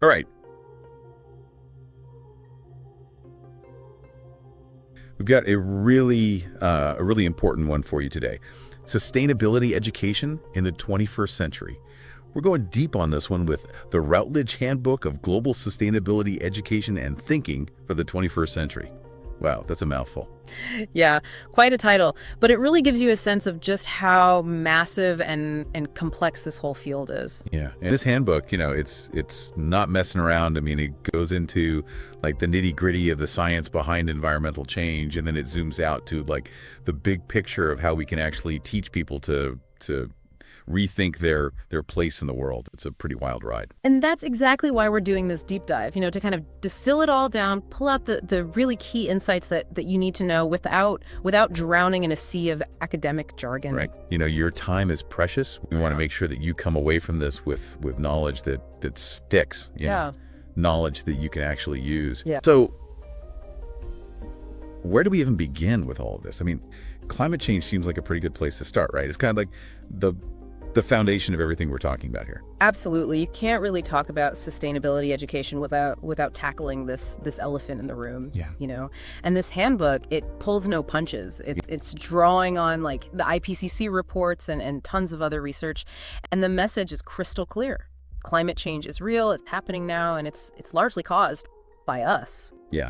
All right. We've got a really important one for you today. Sustainability education in the 21st century. We're going deep on this one with the Routledge Handbook of Global Sustainability Education and Thinking for the 21st Century. Wow, that's a mouthful. Yeah, quite a title, but it really gives you a sense of just how massive and complex this whole field is. Yeah, and this handbook, it's not messing around. I mean, it goes into like the nitty-gritty of the science behind environmental change, and then it zooms out to like the big picture of how we can actually teach people to rethink their place in the world. It's a pretty wild ride. And that's exactly why we're doing this deep dive, to kind of distill it all down, pull out the really key insights that you need to know without drowning in a sea of academic jargon. Right. Your time is precious. We want to make sure that you come away from this with knowledge that sticks. Yeah. Knowledge that you can actually use. Yeah. So where do we even begin with all of this? I mean, climate change seems like a pretty good place to start, right? It's kind of like the foundation of everything we're talking about here. Absolutely. You can't really talk about sustainability education without tackling this elephant in the room. Yeah. And this handbook, it pulls no punches. It's drawing on like the IPCC reports and tons of other research. And the message is crystal clear. Climate change is real, it's happening now, and it's largely caused by us. Yeah.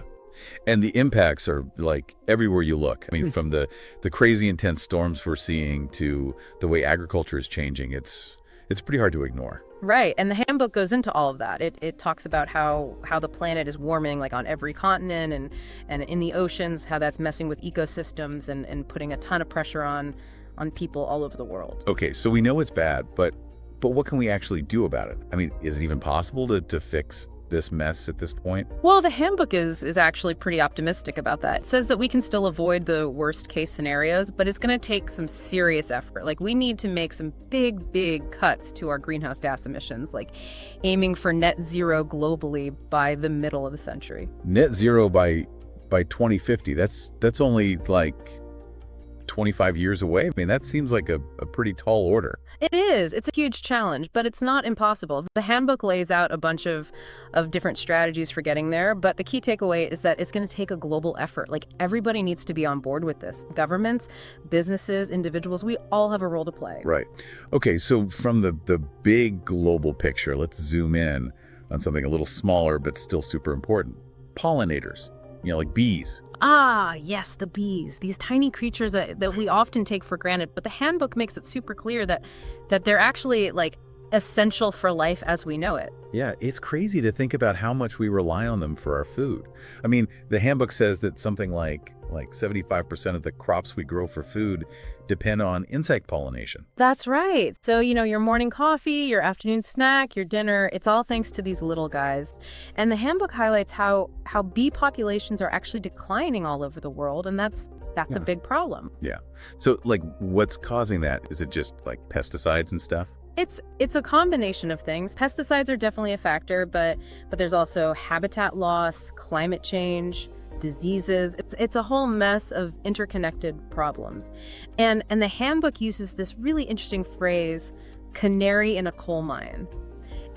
And the impacts are like everywhere you look. I mean, from the crazy intense storms we're seeing to the way agriculture is changing, it's pretty hard to ignore. Right. And the handbook goes into all of that. It talks about how the planet is warming like on every continent and in the oceans, how that's messing with ecosystems and putting a ton of pressure on people all over the world. Okay, so we know it's bad, but what can we actually do about it? I mean, is it even possible to fix this mess at this point? Well, the handbook is actually pretty optimistic about that. It says that we can still avoid the worst case scenarios, but it's going to take some serious effort. Like, we need to make some big cuts to our greenhouse gas emissions, like aiming for net zero globally by the middle of the century. Net zero by 2050. That's only like 25 years away. I mean, that seems like a pretty tall order. It is. It's a huge challenge, but it's not impossible. The handbook lays out a bunch of different strategies for getting there, but the key takeaway is that it's going to take a global effort. Like, everybody needs to be on board with this. Governments, businesses, individuals, we all have a role to play. Right. Okay, so from the big global picture, let's zoom in on something a little smaller but still super important. Pollinators, like bees. Ah, yes, the bees, these tiny creatures that we often take for granted. But the handbook makes it super clear that they're actually like essential for life as we know it. Yeah, it's crazy to think about how much we rely on them for our food. I mean, the handbook says that something like 75% of the crops we grow for food depend on insect pollination. That's right. So, your morning coffee, your afternoon snack, your dinner, it's all thanks to these little guys. And the handbook highlights how bee populations are actually declining all over the world, and that's a big problem. Yeah. So, like, what's causing that? Is it just like pesticides and stuff? It's a combination of things. Pesticides are definitely a factor, but there's also habitat loss, climate change, diseases. It's a whole mess of interconnected problems. And the handbook uses this really interesting phrase, canary in a coal mine.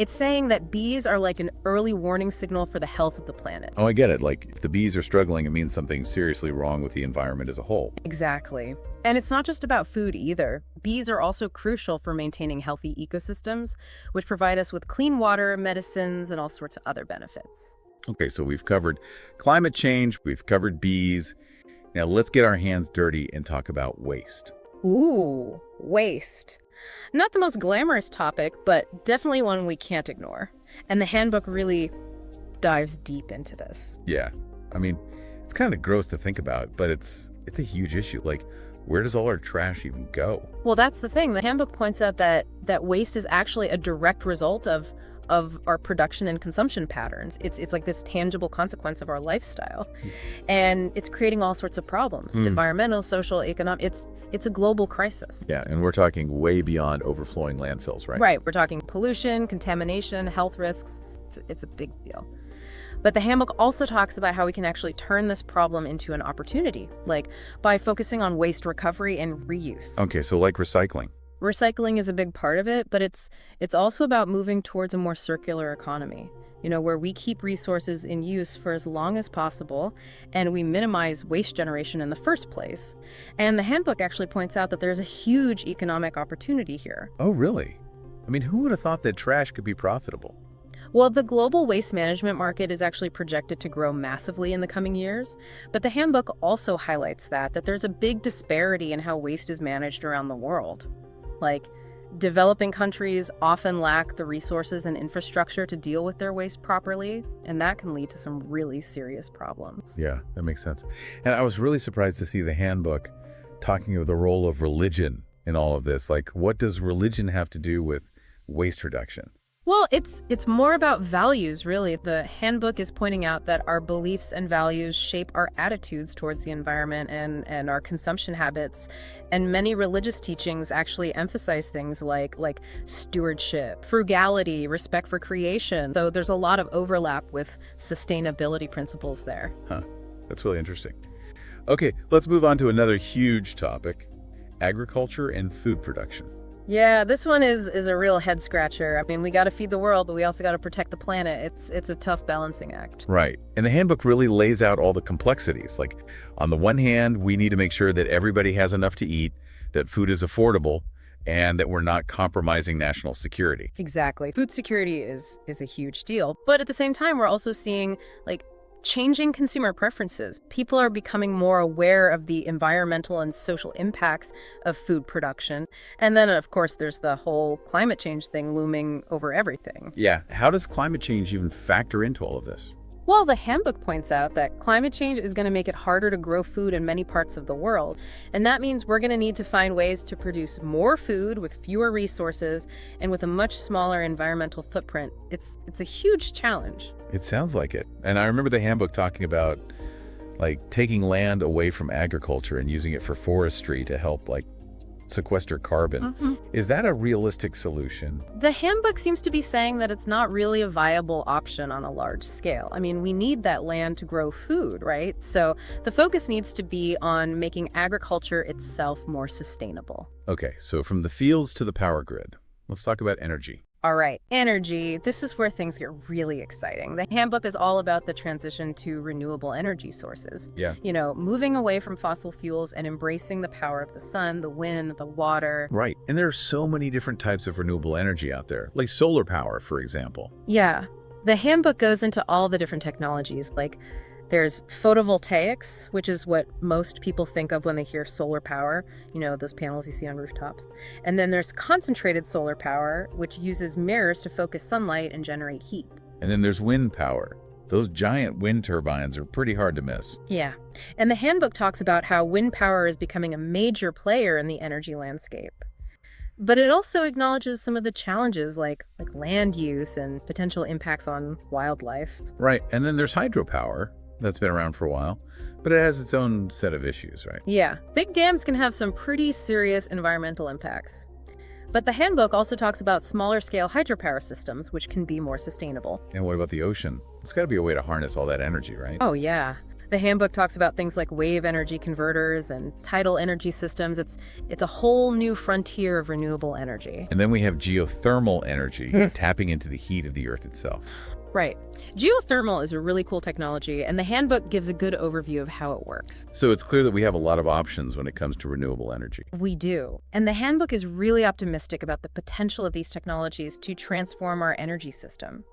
It's saying that bees are like an early warning signal for the health of the planet. Oh, I get it. Like, if the bees are struggling, it means something's seriously wrong with the environment as a whole. Exactly. And it's not just about food either. Bees are also crucial for maintaining healthy ecosystems, which provide us with clean water, medicines, and all sorts of other benefits. Okay, so we've covered climate change, we've covered bees. Now let's get our hands dirty and talk about waste. Ooh, waste. Not the most glamorous topic, but definitely one we can't ignore. And the handbook really dives deep into this. Yeah, I mean, it's kind of gross to think about, but it's a huge issue. Like, where does all our trash even go? Well, that's the thing. The handbook points out that waste is actually a direct result of our production and consumption patterns. It's like this tangible consequence of our lifestyle. And it's creating all sorts of problems, environmental, social, economic. It's a global crisis. Yeah, and we're talking way beyond overflowing landfills, right? Right, we're talking pollution, contamination, health risks. It's a big deal. But the handbook also talks about how we can actually turn this problem into an opportunity, like by focusing on waste recovery and reuse. Okay, so like recycling. Recycling is a big part of it, but it's also about moving towards a more circular economy. where we keep resources in use for as long as possible and we minimize waste generation in the first place. And the handbook actually points out that there's a huge economic opportunity here. Oh, really? I mean, who would have thought that trash could be profitable? Well, the global waste management market is actually projected to grow massively in the coming years, but the handbook also highlights that there's a big disparity in how waste is managed around the world. Like, developing countries often lack the resources and infrastructure to deal with their waste properly, and that can lead to some really serious problems. Yeah, that makes sense. And I was really surprised to see the handbook talking of the role of religion in all of this. Like, what does religion have to do with waste reduction? Well, it's more about values, really. The handbook is pointing out that our beliefs and values shape our attitudes towards the environment and our consumption habits. And many religious teachings actually emphasize things like stewardship, frugality, respect for creation. So there's a lot of overlap with sustainability principles there. Huh. That's really interesting. Okay, let's move on to another huge topic, agriculture and food production. Yeah, this one is a real head scratcher. I mean, we got to feed the world, but we also got to protect the planet. It's a tough balancing act. Right. And the handbook really lays out all the complexities. Like, on the one hand, we need to make sure that everybody has enough to eat, that food is affordable, and that we're not compromising national security. Exactly. Food security is a huge deal. But at the same time, we're also seeing changing consumer preferences. People are becoming more aware of the environmental and social impacts of food production. And then, of course, there's the whole climate change thing looming over everything. Yeah. How does climate change even factor into all of this? Well, the handbook points out that climate change is going to make it harder to grow food in many parts of the world. And that means we're going to need to find ways to produce more food with fewer resources and with a much smaller environmental footprint. It's a huge challenge. It sounds like it. And I remember the handbook talking about taking land away from agriculture and using it for forestry to help sequester carbon. Is that a realistic solution? The handbook seems to be saying that it's not really a viable option on a large scale. I mean, we need that land to grow food, right? So the focus needs to be on making agriculture itself more sustainable. Okay, so from the fields to the power grid, let's talk about energy. All right, energy. This is where things get really exciting. The handbook is all about the transition to renewable energy sources. Yeah. Moving away from fossil fuels and embracing the power of the sun, the wind, the water. Right. And there are so many different types of renewable energy out there, like solar power, for example. Yeah. The handbook goes into all the different technologies, there's photovoltaics, which is what most people think of when they hear solar power, those panels you see on rooftops. And then there's concentrated solar power, which uses mirrors to focus sunlight and generate heat. And then there's wind power. Those giant wind turbines are pretty hard to miss. Yeah. And the handbook talks about how wind power is becoming a major player in the energy landscape. But it also acknowledges some of the challenges like land use and potential impacts on wildlife. Right. And then there's hydropower. That's been around for a while, but it has its own set of issues, right? Yeah, big dams can have some pretty serious environmental impacts. But the handbook also talks about smaller scale hydropower systems, which can be more sustainable. And what about the ocean? There's got to be a way to harness all that energy, right? Oh, yeah. The handbook talks about things like wave energy converters and tidal energy systems. It's a whole new frontier of renewable energy. And then we have geothermal energy, tapping into the heat of the earth itself. Right. Geothermal is a really cool technology, and the handbook gives a good overview of how it works. So it's clear that we have a lot of options when it comes to renewable energy. We do. And the handbook is really optimistic about the potential of these technologies to transform our energy system.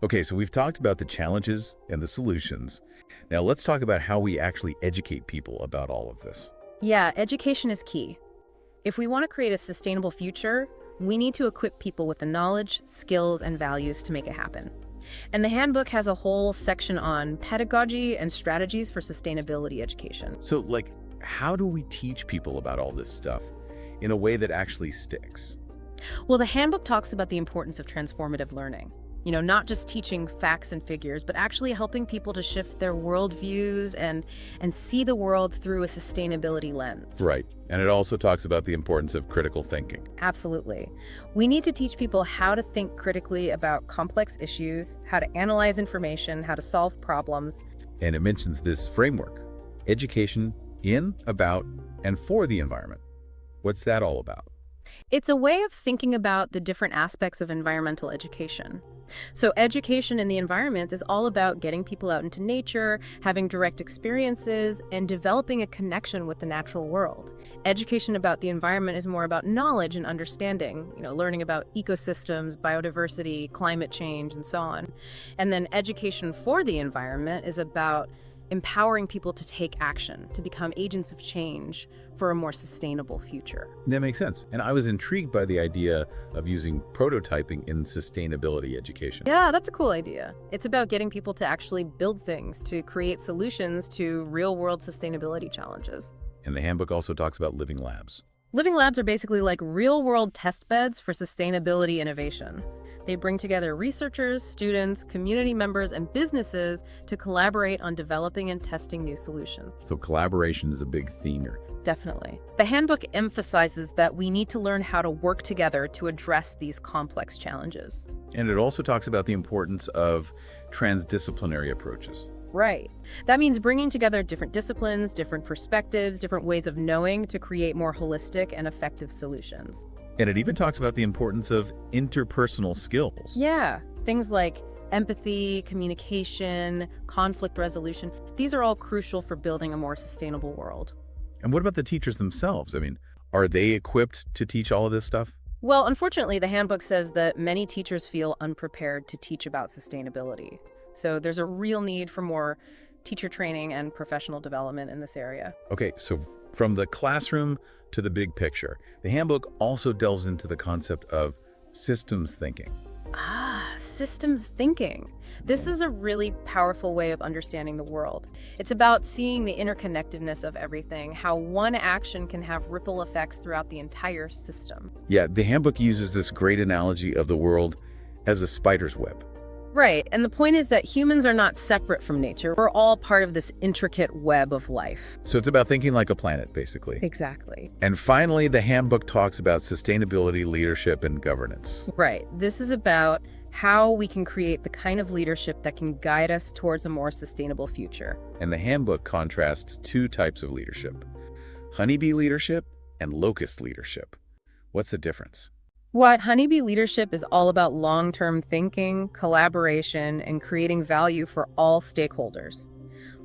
Okay, so we've talked about the challenges and the solutions. Now let's talk about how we actually educate people about all of this. Yeah, education is key. If we want to create a sustainable future, we need to equip people with the knowledge, skills, and values to make it happen. And the handbook has a whole section on pedagogy and strategies for sustainability education. So, how do we teach people about all this stuff in a way that actually sticks? Well, the handbook talks about the importance of transformative learning. Not just teaching facts and figures, but actually helping people to shift their worldviews and see the world through a sustainability lens. Right. And it also talks about the importance of critical thinking. Absolutely. We need to teach people how to think critically about complex issues, how to analyze information, how to solve problems. And it mentions this framework, education in, about, and for the environment. What's that all about? It's a way of thinking about the different aspects of environmental education. So education in the environment is all about getting people out into nature, having direct experiences, and developing a connection with the natural world. Education about the environment is more about knowledge and understanding, learning about ecosystems, biodiversity, climate change, and so on. And then education for the environment is about empowering people to take action, to become agents of change for a more sustainable future. That makes sense. And I was intrigued by the idea of using prototyping in sustainability education. Yeah, that's a cool idea. It's about getting people to actually build things, to create solutions to real-world sustainability challenges. And the handbook also talks about living labs. Living labs are basically like real-world test beds for sustainability innovation. They bring together researchers, students, community members, and businesses to collaborate on developing and testing new solutions. So collaboration is a big theme here. Definitely. The handbook emphasizes that we need to learn how to work together to address these complex challenges. And it also talks about the importance of transdisciplinary approaches. Right. That means bringing together different disciplines, different perspectives, different ways of knowing to create more holistic and effective solutions. And it even talks about the importance of interpersonal skills. Yeah, things like empathy, communication, conflict resolution. These are all crucial for building a more sustainable world. And what about the teachers themselves? I mean, are they equipped to teach all of this stuff? Well, unfortunately, the handbook says that many teachers feel unprepared to teach about sustainability. So there's a real need for more teacher training and professional development in this area. Okay, so from the classroom to the big picture, the handbook also delves into the concept of systems thinking. Systems thinking. This is a really powerful way of understanding the world. It's about seeing the interconnectedness of everything, how one action can have ripple effects throughout the entire system. Yeah, the handbook uses this great analogy of the world as a spider's web. Right, and the point is that humans are not separate from nature. We're all part of this intricate web of life. So it's about thinking like a planet, basically. Exactly. And finally, the handbook talks about sustainability, leadership, and governance. Right. This is about how we can create the kind of leadership that can guide us towards a more sustainable future. And the handbook contrasts two types of leadership: honeybee leadership and locust leadership. What's the difference? What Honeybee leadership is all about long-term thinking, collaboration, and creating value for all stakeholders.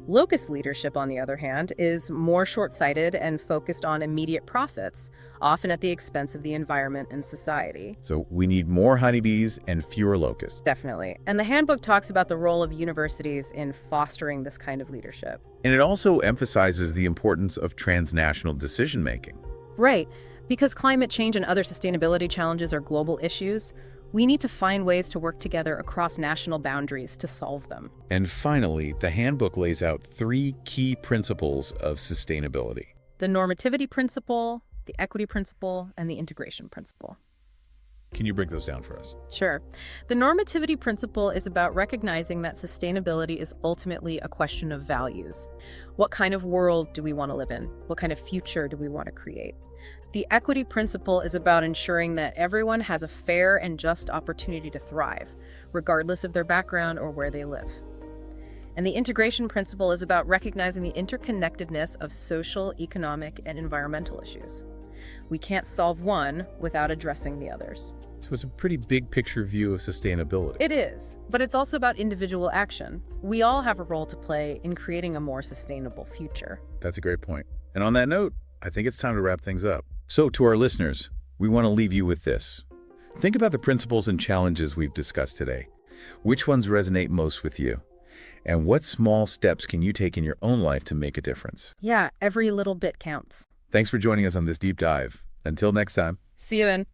Locust leadership, on the other hand, is more short-sighted and focused on immediate profits, often at the expense of the environment and society. So we need more honeybees and fewer locusts. Definitely. And the handbook talks about the role of universities in fostering this kind of leadership. And it also emphasizes the importance of transnational decision-making. Right. Because climate change and other sustainability challenges are global issues, we need to find ways to work together across national boundaries to solve them. And finally, the handbook lays out three key principles of sustainability: The normativity principle, the equity principle, and the integration principle. Can you break those down for us? Sure. The normativity principle is about recognizing that sustainability is ultimately a question of values. What kind of world do we want to live in? What kind of future do we want to create? The equity principle is about ensuring that everyone has a fair and just opportunity to thrive, regardless of their background or where they live. And the integration principle is about recognizing the interconnectedness of social, economic, and environmental issues. We can't solve one without addressing the others. So it's a pretty big picture view of sustainability. It is, but it's also about individual action. We all have a role to play in creating a more sustainable future. That's a great point. And on that note, I think it's time to wrap things up. So to our listeners, we want to leave you with this. Think about the principles and challenges we've discussed today. Which ones resonate most with you? And what small steps can you take in your own life to make a difference? Yeah, every little bit counts. Thanks for joining us on this deep dive. Until next time. See you then.